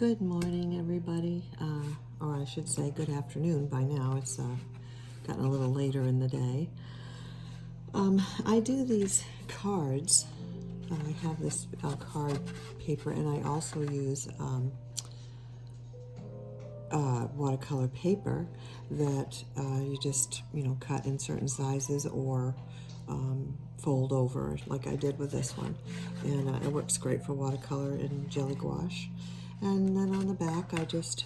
Good morning, everybody, or I should say good afternoon by now. It's gotten a little later in the day. I do these cards. I have this card paper, and I also use watercolor paper that you just, cut in certain sizes or fold over like I did with this one. And it works great for watercolor and Jelly Gouache. And then on the back, I just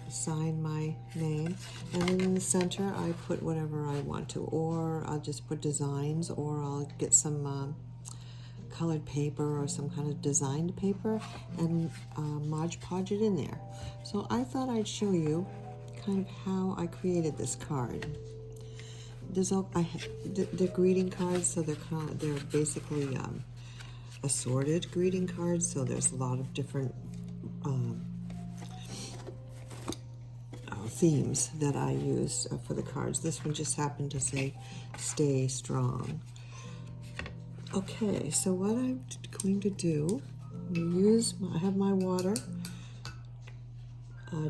sign my name, and then in the center, I put whatever I want to, or I'll just put designs, or I'll get some colored paper or some kind of designed paper and Mod Podge it in there. So I thought I'd show you kind of how I created this card. They're greeting cards, so they're basically assorted greeting cards. So there's a lot of different themes that I use for the cards. This one just happened to say "Stay Strong." Okay, so what I'm going to do, I have my water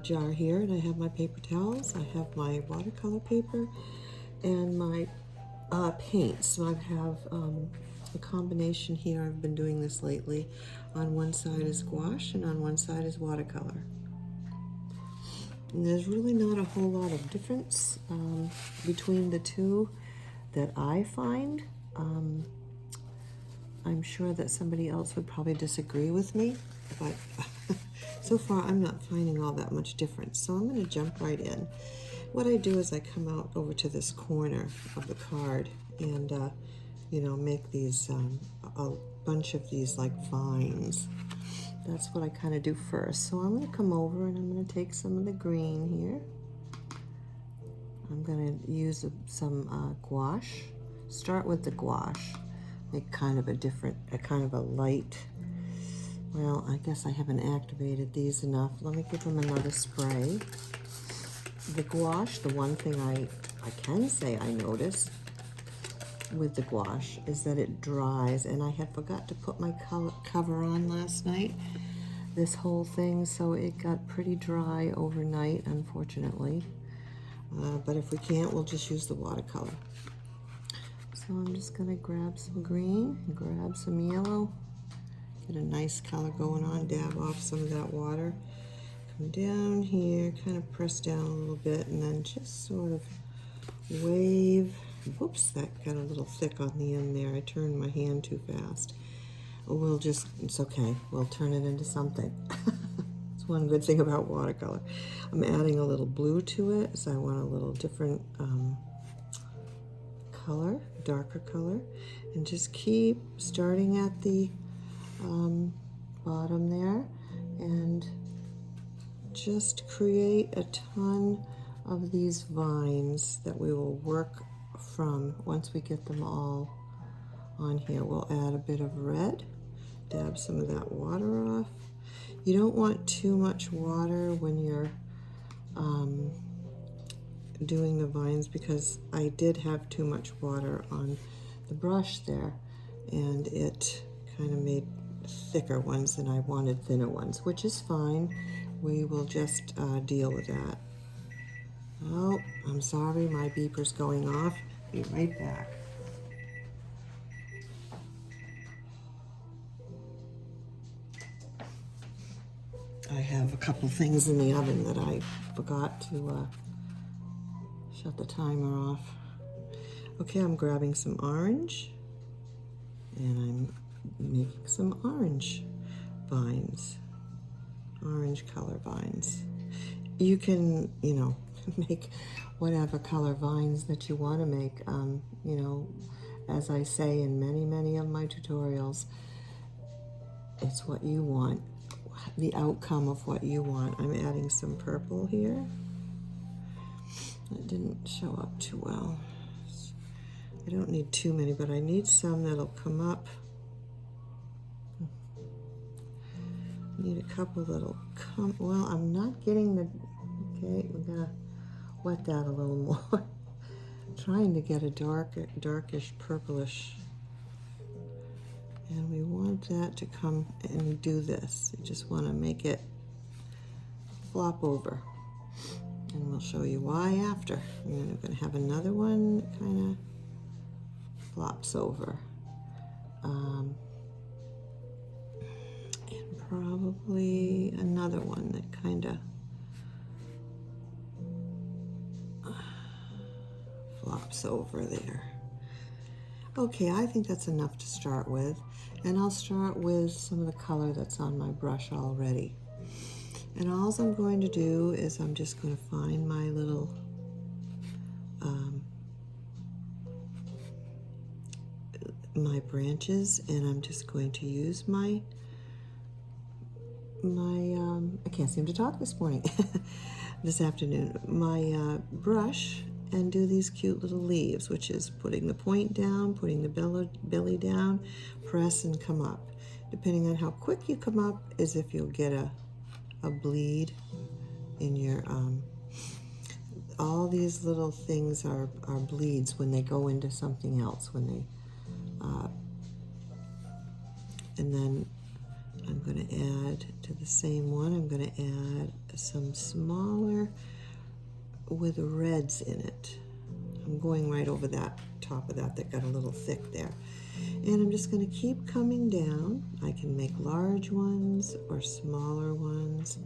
jar here, and I have my paper towels, I have my watercolor paper, and my paints. So I have a combination here. I've been doing this lately. On one side is gouache, and on one side is watercolor. And there's really not a whole lot of difference between the two that I find. I'm sure that somebody else would probably disagree with me, but so far I'm not finding all that much difference. So I'm going to jump right in. What I do is I come out over to this corner of the card and, make these, a bunch of these like vines. That's what I kind of do first. So I'm going to come over and I'm going to take some of the green here. I'm going to use some gouache. Start with the gouache. Make kind of a light, well, I guess I haven't activated these enough. Let me give them another spray. The gouache, the one thing I can say I noticed with the gouache is that it dries, and I had forgot to put my cover on last night, this whole thing, so it got pretty dry overnight, unfortunately. But if we can't, we'll just use the watercolor. So I'm just going to grab some green, grab some yellow, get a nice color going on, dab off some of that water, come down here, kind of press down a little bit, and then just sort of wave. Whoops, that got a little thick on the end there. I turned my hand too fast. It's okay, we'll turn it into something. That's one good thing about watercolor. I'm adding a little blue to it, so I want a little different color, darker color, and just keep starting at the bottom there and just create a ton of these vines that we will work from. Once we get them all on here, we'll add a bit of red, dab some of that water off. You don't want too much water when you're doing the vines, because I did have too much water on the brush there, and it kind of made thicker ones than I wanted thinner ones, which is fine. We will just deal with that. Oh, I'm sorry, my beeper's going off. Be right back. I have a couple things in the oven that I forgot to shut the timer off. Okay, I'm grabbing some orange, and I'm making some orange vines, orange color vines. You can, make whatever color vines that you want to make. As I say in many of my tutorials, it's what you want, the outcome of what you want. I'm adding some purple here. It didn't show up too well. I don't need too many, but I need some that'll come up. I need a couple that'll come. Well, I'm not getting the, okay, we're gonna wet that a little more. Trying to get a darkish purplish, and we want that to come and do this. You just want to make it flop over. And we'll show you why after. And then we're going to have another one that kind of flops over. And probably another one that kind of flops over there. Okay, I think that's enough to start with. And I'll start with some of the color that's on my brush already. And all I'm going to do is I'm just going to find my little my branches, and I'm just going to use my I can't seem to talk this morning, this afternoon, my brush, and do these cute little leaves, which is putting the point down, putting the belly down, press and come up. Depending on how quick you come up is if you'll get a bleed in your, all these little things are bleeds when they go into something else, when they, and then I'm going to add to the same one, I'm going to add some smaller with reds in it. I'm going right over that top of that got a little thick there. And I'm just going to keep coming down. I can make large ones or smaller ones.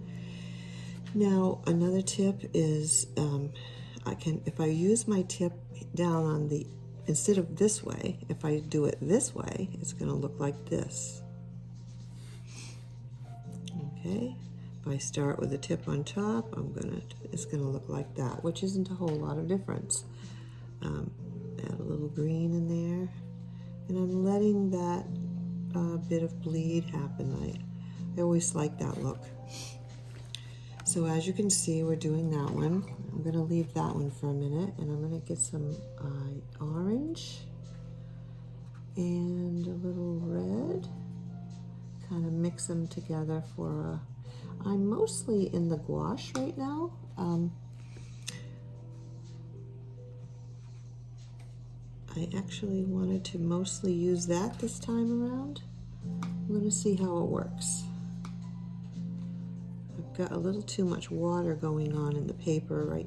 Now, another tip is if I use my tip down on the, instead of this way, if I do it this way, it's going to look like this. Okay, if I start with the tip on top, it's gonna look like that, which isn't a whole lot of difference. Add a little green in there, and I'm letting that bit of bleed happen. I always like that look. So as you can see, we're doing that one. I'm gonna leave that one for a minute, and I'm gonna get some orange and a little red. Kind of mix them together for I'm mostly in the gouache right now. I actually wanted to mostly use that this time around. I'm going to see how it works. I've got a little too much water going on in the paper,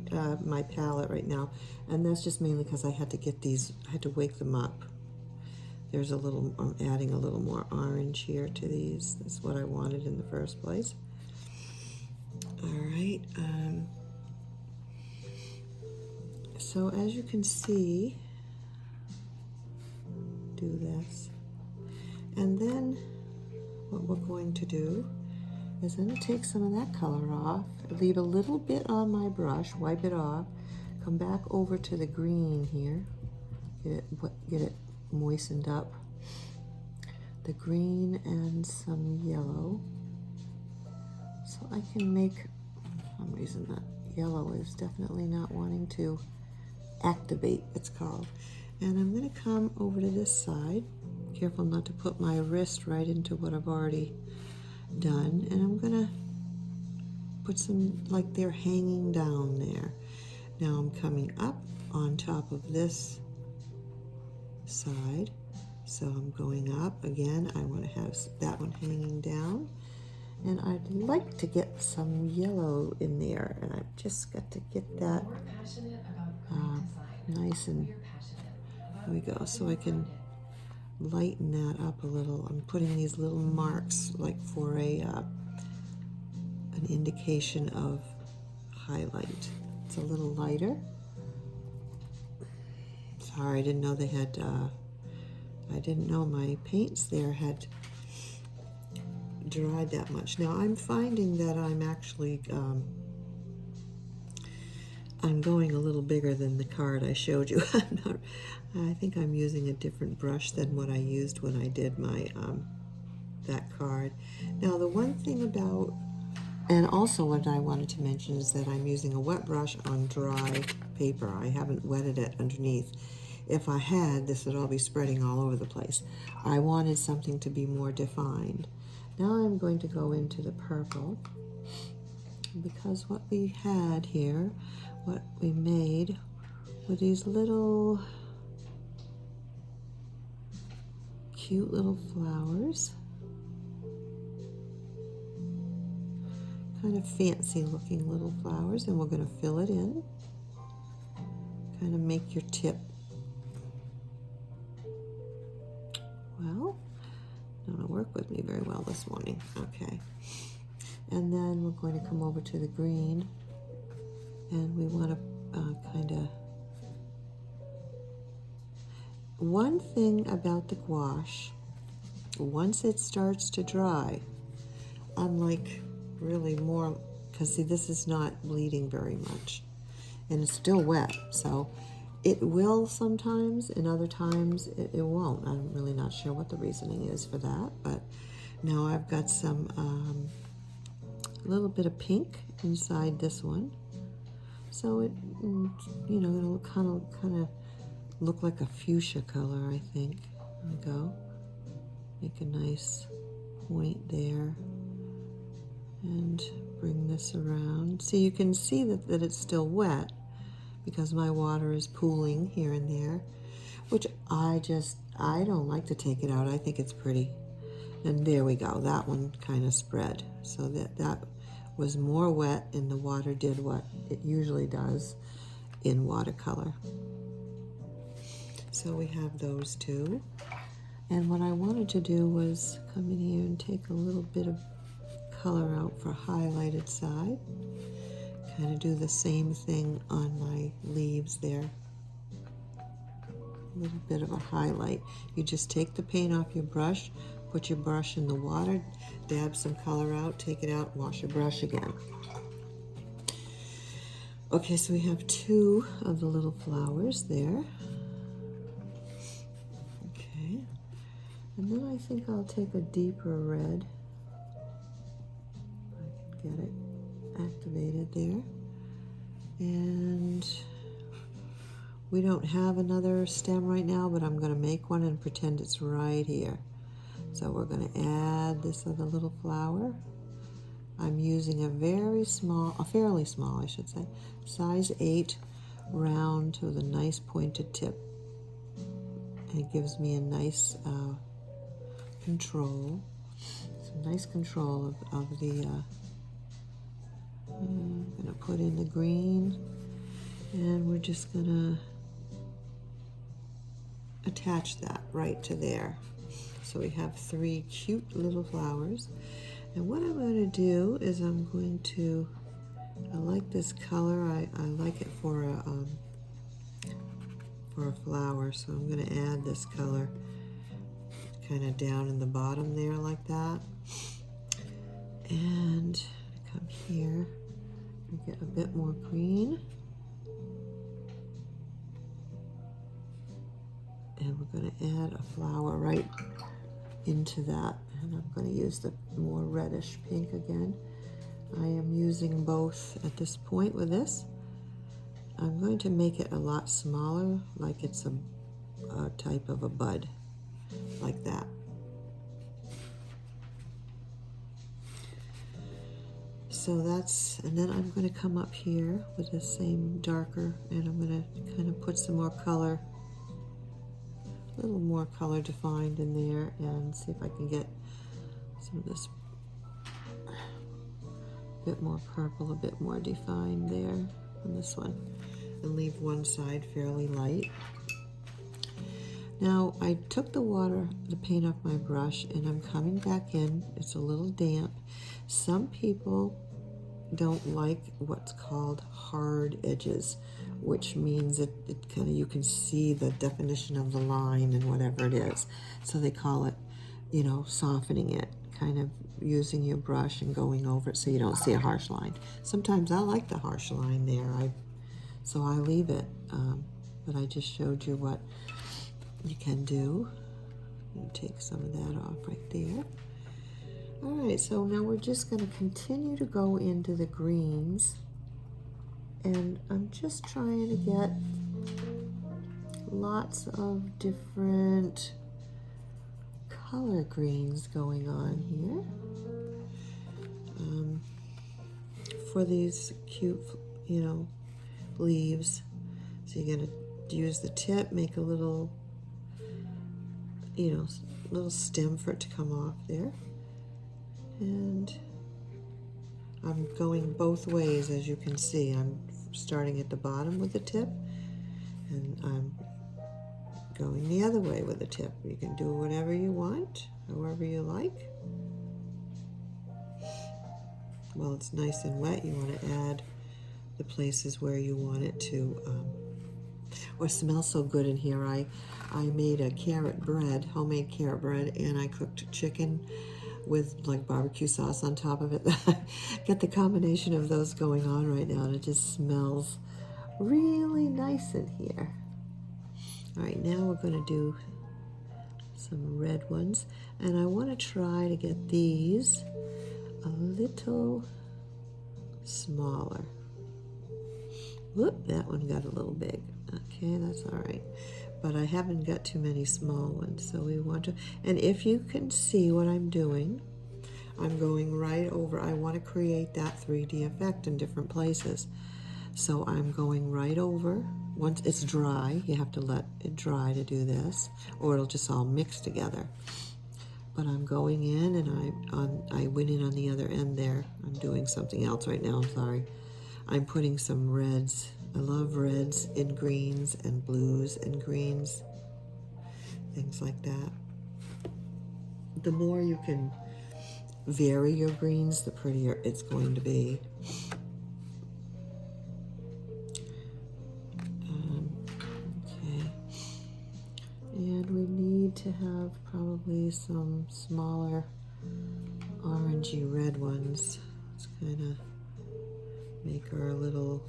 my palette right now, and that's just mainly because I had to get these, I had to wake them up. There's a little, I'm adding a little more orange here to these. That's what I wanted in the first place. All right. So as you can see, do this. And then what we're going to do is I'm going to take some of that color off, leave a little bit on my brush, wipe it off, come back over to the green here, get it moistened up, the green and some yellow, so I can make, for some reason that yellow is definitely not wanting to activate, it's called. And I'm going to come over to this side, careful not to put my wrist right into what I've already done, and I'm going to put some, like they're hanging down there. Now I'm coming up on top of this side, so I'm going up again. I want to have that one hanging down, and I'd like to get some yellow in there, and I've just got to get that nice, and there we go, so I can lighten that up a little. I'm putting these little marks like for an indication of highlight. It's a little lighter. Sorry, I didn't know they had, I didn't know my paints there had dried that much. Now I'm finding that I'm actually, I'm going a little bigger than the card I showed you. I think I'm using a different brush than what I used when I did my, that card. Now the one thing about, and also what I wanted to mention is that I'm using a wet brush on dry paper. I haven't wetted it underneath. If I had, this would all be spreading all over the place. I wanted something to be more defined. Now I'm going to go into the purple, because what we had here, what we made were these little cute little flowers kind of fancy looking little flowers, and we're going to fill it in. Kind of make your tip, well, don't work with me very well this morning. Okay. And then we're going to come over to the green, and we want to kind of, one thing about the gouache, once it starts to dry, unlike really more, because see, this is not bleeding very much, and it's still wet, so it will sometimes, and other times it won't. I'm really not sure what the reasoning is for that, but now I've got some a little bit of pink inside this one, so it, you know, it'll kind of look like a fuchsia color, I think. There we go. Make a nice point there, and bring this around. So you can see that it's still wet, because my water is pooling here and there, which I don't like to take it out. I think it's pretty. And there we go. That one kind of spread. So that was more wet, and the water did what it usually does in watercolor. So we have those two. And what I wanted to do was come in here and take a little bit of color out for highlighted side. Kind of do the same thing on my leaves there. A little bit of a highlight. You just take the paint off your brush, put your brush in the water, dab some color out, take it out, wash your brush again. Okay, so we have two of the little flowers there. Okay, and then I think I'll take a deeper red. I can get it activated there, and we don't have another stem right now, but I'm going to make one and pretend it's right here. So we're going to add this other little flower. I'm using a fairly small, I should say, size 8 round with a nice pointed tip. And it gives me a nice control, some nice control of the I'm going to put in the green, and we're just going to attach that right to there. So we have 3 cute little flowers. And what I'm going to do is I'm going to, I like this color, I like it for a flower, so I'm going to add this color kind of down in the bottom there like that. And come here and get a bit more green. And we're going to add a flower right into that. And I'm going to use the more reddish pink again. I am using both at this point with this. I'm going to make it a lot smaller, like it's a type of a bud, like that. So that's, and then I'm going to come up here with the same darker, and I'm going to kind of put some more color, a little more color defined in there, and see if I can get some of this bit more purple, a bit more defined there on this one, and leave one side fairly light. Now I took the paint off my brush, and I'm coming back in. It's a little damp. Some people don't like what's called hard edges, which means it kind of, you can see the definition of the line and whatever it is. So they call it, you know, softening it, kind of using your brush and going over it so you don't see a harsh line. Sometimes I like the harsh line there, so I leave it, but I just showed you what you can do. You take some of that off right there. All right, so now we're just going to continue to go into the greens, and I'm just trying to get lots of different color greens going on here for these cute, you know, leaves. So you're going to use the tip, make a little, you know, little stem for it to come off there. And I'm going both ways, as you can see. I'm starting at the bottom with the tip, and I'm going the other way with the tip. You can do whatever you want, however you like. While it's nice and wet, you want to add the places where you want it to, or smells so good in here. I made a carrot bread, homemade carrot bread, and I cooked chicken with like barbecue sauce on top of it. Get the combination of those going on right now, and it just smells really nice in here. All right, now we're going to do some red ones, and I want to try to get these a little smaller. Whoop, that one got a little big. Okay, that's all right. But I haven't got too many small ones, so we want to, and if you can see what I'm doing, I'm going right over, I want to create that 3D effect in different places. So I'm going right over, once it's dry, you have to let it dry to do this, or it'll just all mix together. But I'm going in, and I went in on the other end there. I'm doing something else right now, I'm sorry. I'm putting some reds. I love reds and greens and blues and greens, things like that. The more you can vary your greens, the prettier it's going to be. Okay. And we need to have probably some smaller orangey red ones. Let's kind of make our little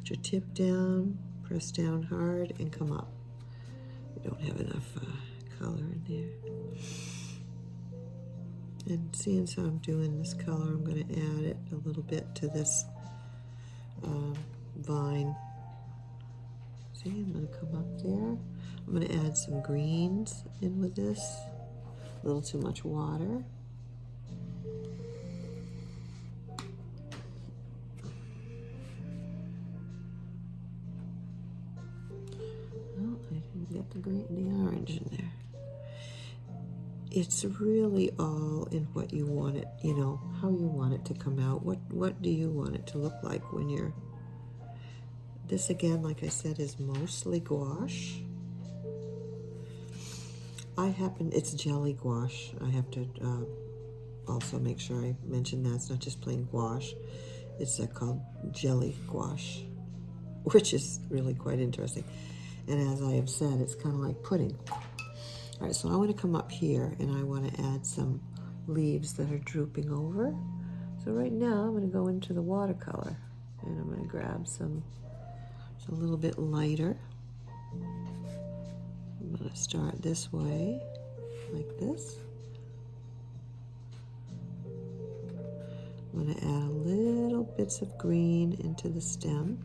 put your tip down, press down hard, and come up. We don't have enough color in there. And seeing as I'm doing this color, I'm going to add it a little bit to this vine. See, I'm going to come up there. I'm going to add some greens in with this. A little too much water. Oh, I didn't get the green, the orange in there. It's really all in what you want it, you know, how you want it to come out. What do you want it to look like when you're... This again, like I said, is mostly gouache. It's Jelly Gouache. I have to also make sure I mention that. It's not just plain gouache. It's called Jelly Gouache, which is really quite interesting. And as I have said, it's kind of like pudding. All right, so I want to come up here, and I want to add some leaves that are drooping over. So right now, I'm going to go into the watercolor, and I'm going to grab some, it's a little bit lighter. I'm going to start this way, like this. I'm going to add a little bits of green into the stem.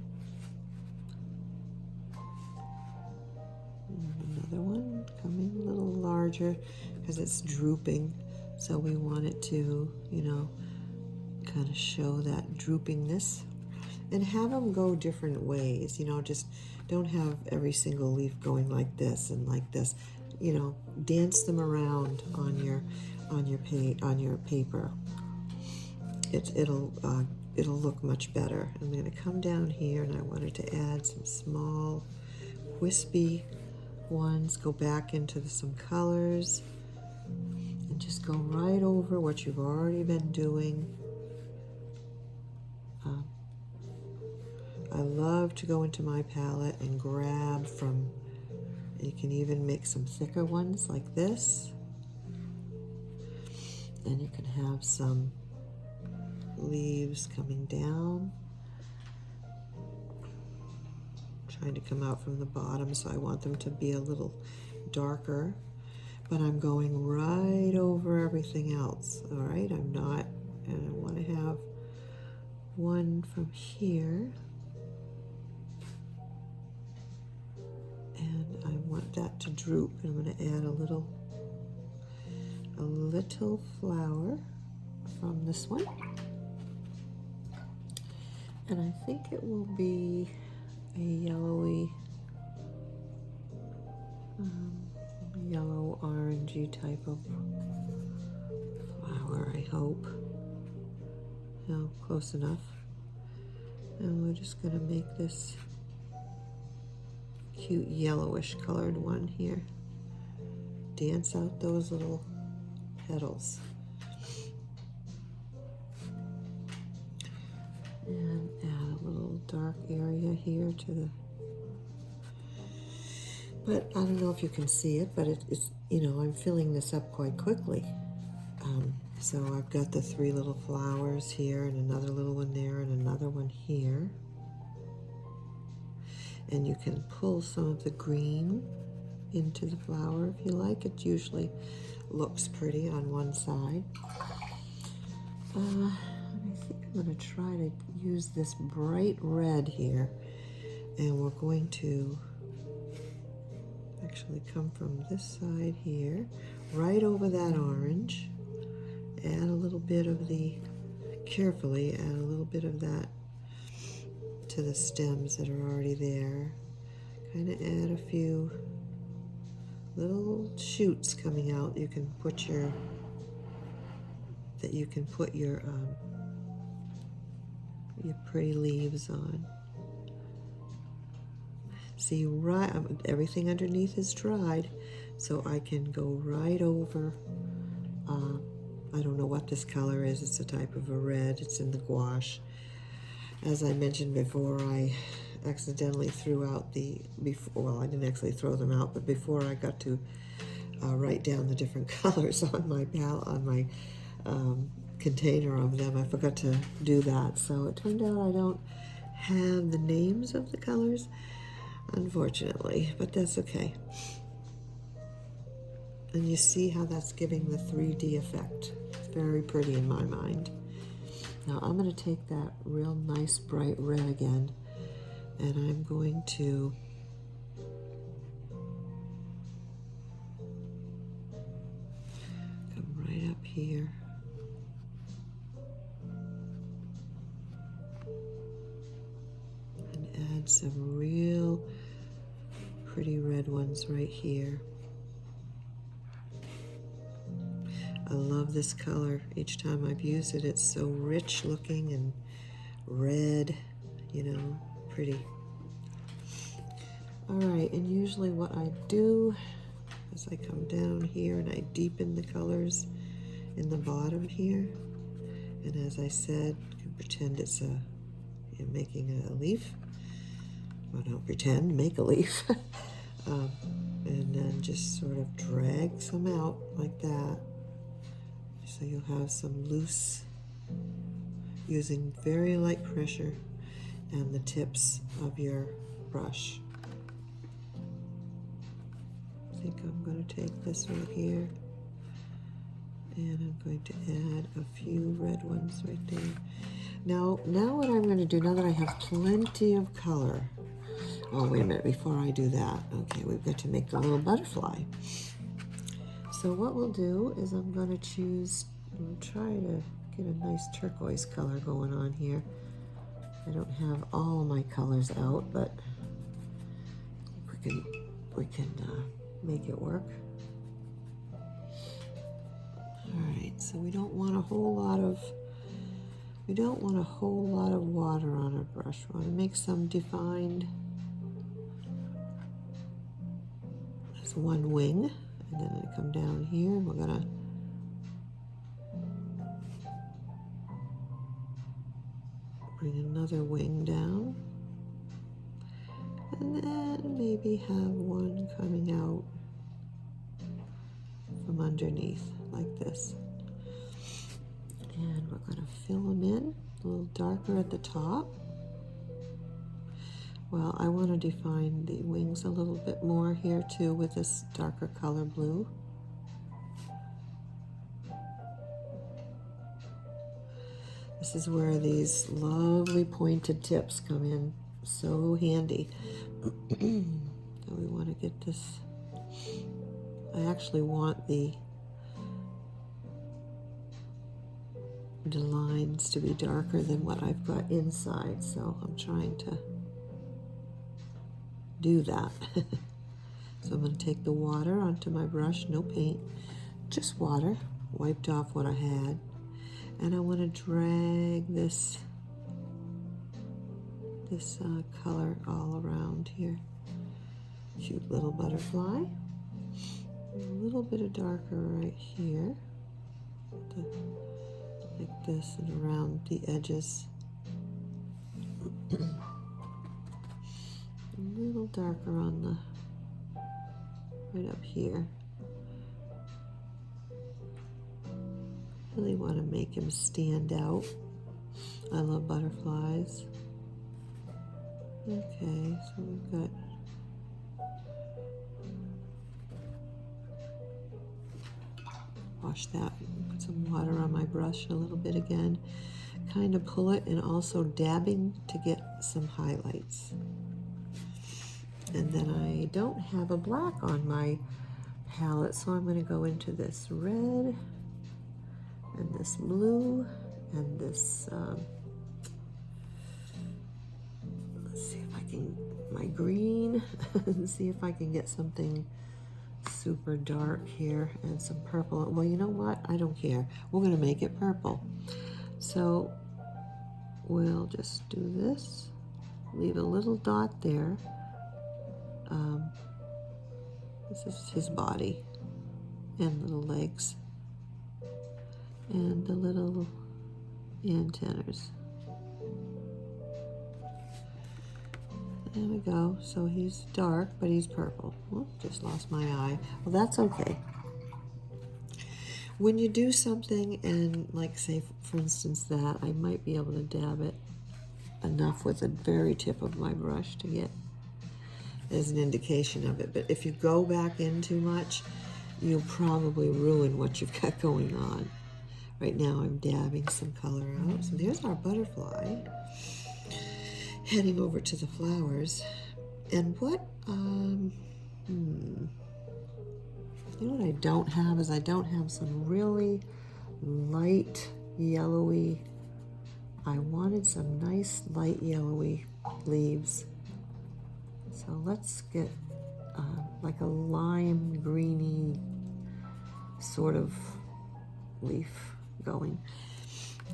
And another one coming a little larger because it's drooping. So we want it to, you know, kind of show that droopingness. And have them go different ways, you know, just don't have every single leaf going like this and like this. You know, dance them around on your paper. It'll look much better. I'm going to come down here, and I wanted to add some small wispy ones. Go back into some colors, and just go right over what you've already been doing. I love to go into my palette and grab from, you can even make some thicker ones like this. And you can have some leaves coming down. Trying to come out from the bottom, so I want them to be a little darker. But I'm going right over everything else, all right? I'm not, and I want to have one from here. And I want that to droop, and I'm going to add a little flower from this one. And I think it will be a yellow yellow orangey type of flower, I hope. No, close enough. And we're just going to make this cute yellowish colored one here. Dance out those little petals. And add a little dark area here to the, but I don't know if you can see it, but it's, you know, I'm filling this up quite quickly. So I've got the 3 little flowers here and another little one there and another one here. And you can pull some of the green into the flower if you like. It usually looks pretty on one side. I think I'm going to try to use this bright red here, and we're going to actually come from this side here, right over that orange, add a little bit of the, carefully add a little bit of that to the stems that are already there. Kind of add a few little shoots coming out. You can put your, that you can put your pretty leaves on. See, right, everything underneath is dried, so I can go right over, I don't know what this color is. It's a type of a red. It's in the gouache. As I mentioned before, I accidentally threw out the, well, I didn't actually throw them out, but before I got to write down the different colors on my palette, on my container of them, I forgot to do that. So it turned out I don't have the names of the colors, unfortunately, but that's okay. And you see how that's giving the 3D effect. It's very pretty in my mind. Now I'm going to take that real nice bright red again, and I'm going to come right up here. And add some real pretty red ones right here. I love this color. Each time I've used it, it's so rich looking and red, you know, pretty. All right, and usually what I do is I come down here and I deepen the colors in the bottom here. And as I said, you can pretend it's a, you're making a leaf. Well, don't pretend, make a leaf. And then just sort of drag some out like that. So you'll have some loose, using very light pressure and the tips of your brush. I think I'm going to take this right here, and I'm going to add a few red ones right there. Now what I'm going to do, now that I have plenty of color, oh wait a minute, before I do that, okay, we've got to make the little butterfly. So what we'll do is I'm going to choose, I'll try to get a nice turquoise color going on here. I don't have all my colors out, but we can make it work. All right, so we don't want a whole lot of water on our brush. We want to make some defined. There's one wing. And then I come down here, and we're gonna bring another wing down, and then maybe have one coming out from underneath like this. And we're gonna fill them in a little darker at the top. Well, I want to define the wings a little bit more here too with this darker color blue. This is where these lovely pointed tips come in so handy. So we want to get this, I actually want the lines to be darker than what I've got inside, so I'm trying to do that. So I'm going to take the water onto my brush, no paint, just water, wiped off what I had. And I want to drag this color all around here. Cute little butterfly. A little bit of darker right here, like this, and around the edges. A little darker on the right up here. Really want to make him stand out. I love butterflies. Okay, so we've got wash that, put some water on my brush a little bit again, kind of pull it, and also dabbing to get some highlights. And then I don't have a black on my palette, so I'm going to go into this red and this blue and this let's see if I can, my green and see if I can get something super dark here, and some purple. Well, you know what? I don't care. We're going to make it purple. So we'll just do this. Leave a little dot there. This is his body and little legs and the little antennas. There we go. So he's dark, but he's purple. Oh, just lost my eye. Well, that's okay. When you do something, and like say, for instance, that, I might be able to dab it enough with the very tip of my brush to get as an indication of it. But if you go back in too much, you'll probably ruin what you've got going on. Right now I'm dabbing some color out. So there's our butterfly. Heading over to the flowers. And what, you know what I don't have is I don't have some really light yellowy, I wanted some nice light yellowy leaves. So let's get like a lime greeny sort of leaf going.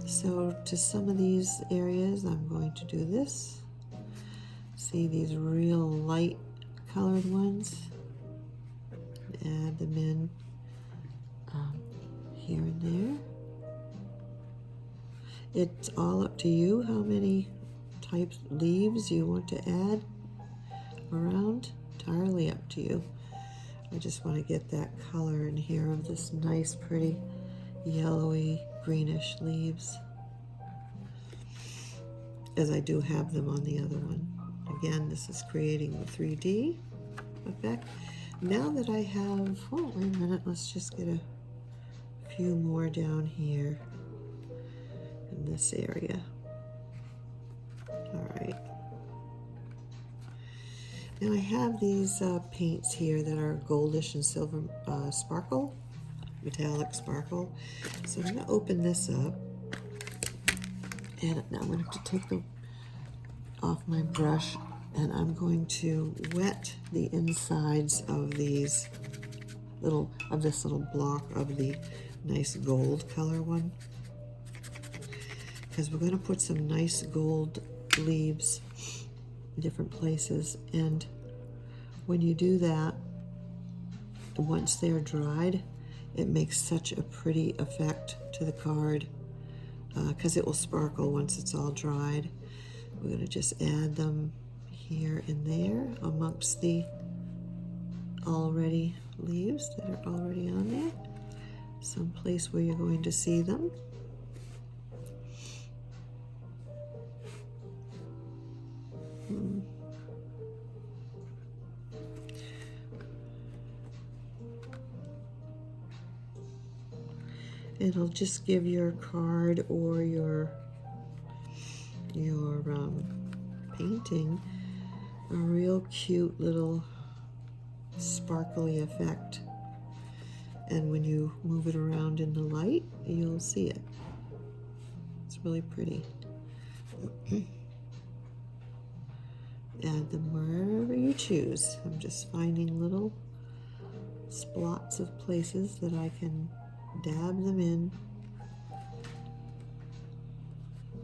So to some of these areas, I'm going to do this. See these real light colored ones? Add them in here and there. It's all up to you how many types leaves you want to add around. Entirely up to you. I just want to get that color in here of this nice, pretty, yellowy, greenish leaves, as I do have them on the other one. Again, this is creating the 3D effect. Now that I have, oh, wait a minute, let's just get a few more down here in this area. All right. Now I have these paints here that are goldish and silver sparkle, metallic sparkle. So I'm going to open this up, and now I'm going to have to take them off my brush, and I'm going to wet the insides of these this little block of the nice gold color one, because we're going to put some nice gold leaves in different places. And when you do that, once they're dried, it makes such a pretty effect to the card, because it will sparkle once it's all dried. We're going to just add them here and there amongst the already leaves that are already on there, some place where you're going to see them. It'll just give your card or your painting a real cute little sparkly effect. And when you move it around in the light, you'll see it. It's really pretty. Add them wherever you choose. I'm just finding little splots of places that I can dab them in.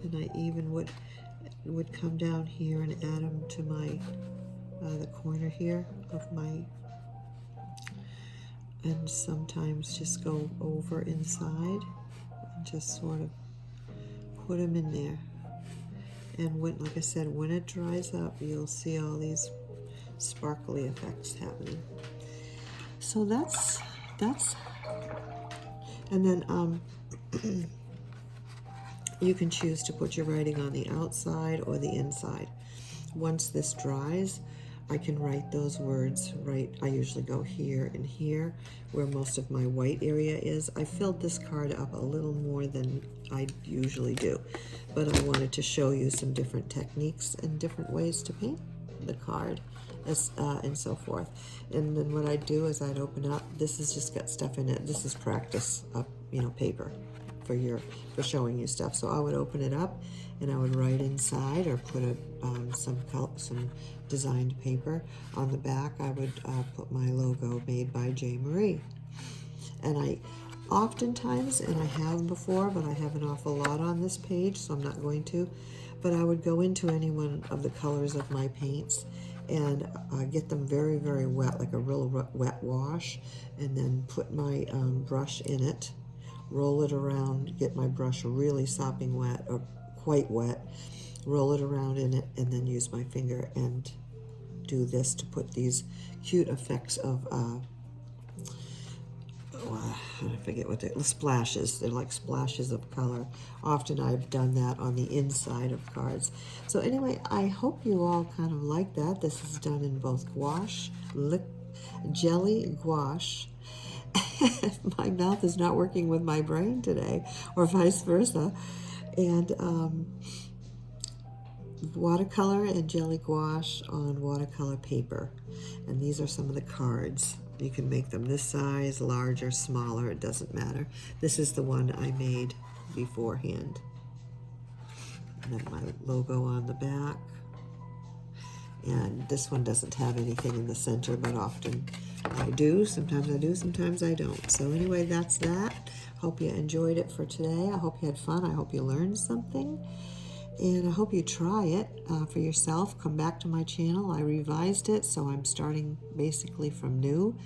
And I even would come down here and add them to my the corner here of my, and sometimes just go over inside and just sort of put them in there. And when, like I said, when it dries up, you'll see all these sparkly effects happening. So that's, and then you can choose to put your writing on the outside or the inside. Once this dries, I can write those words right. I usually go here and here where most of my white area is. I filled this card up a little more than I usually do, but I wanted to show you some different techniques and different ways to paint the card and so forth. And then what I'd do is I'd open up, this has just got stuff in it. This is practice, paper for showing you stuff. So I would open it up and I would write inside or put some designed paper on the back. I would put my logo made by J. Marie. And I oftentimes, and I have before, but I have an awful lot on this page, so I'm not going to, but I would go into any one of the colors of my paints and get them very, very wet, like a real wet wash, and then put my brush in it, roll it around, get my brush really sopping wet or quite wet, roll it around in it, and then use my finger and do this to put these cute effects of I forget what they're, splashes. They're like splashes of color. Often I've done that on the inside of cards. So anyway, I hope you all kind of like that. This is done in both gouache, Jelly Gouache. My mouth is not working with my brain today, or vice versa. And watercolor and Jelly Gouache on watercolor paper. And these are some of the cards. You can make them this size, larger, smaller, it doesn't matter. This is the one I made beforehand. And then my logo on the back. And this one doesn't have anything in the center, but often I do. Sometimes I do, sometimes I don't. So anyway, that's that. Hope you enjoyed it for today. I hope you had fun. I hope you learned something. And I hope you try it for yourself. Come back to my channel. I revised it, so I'm starting basically from new.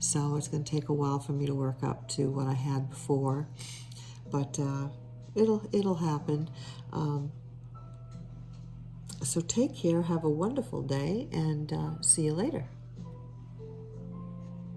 So it's going to take a while for me to work up to what I had before. But it'll happen. So take care. Have a wonderful day, and see you later.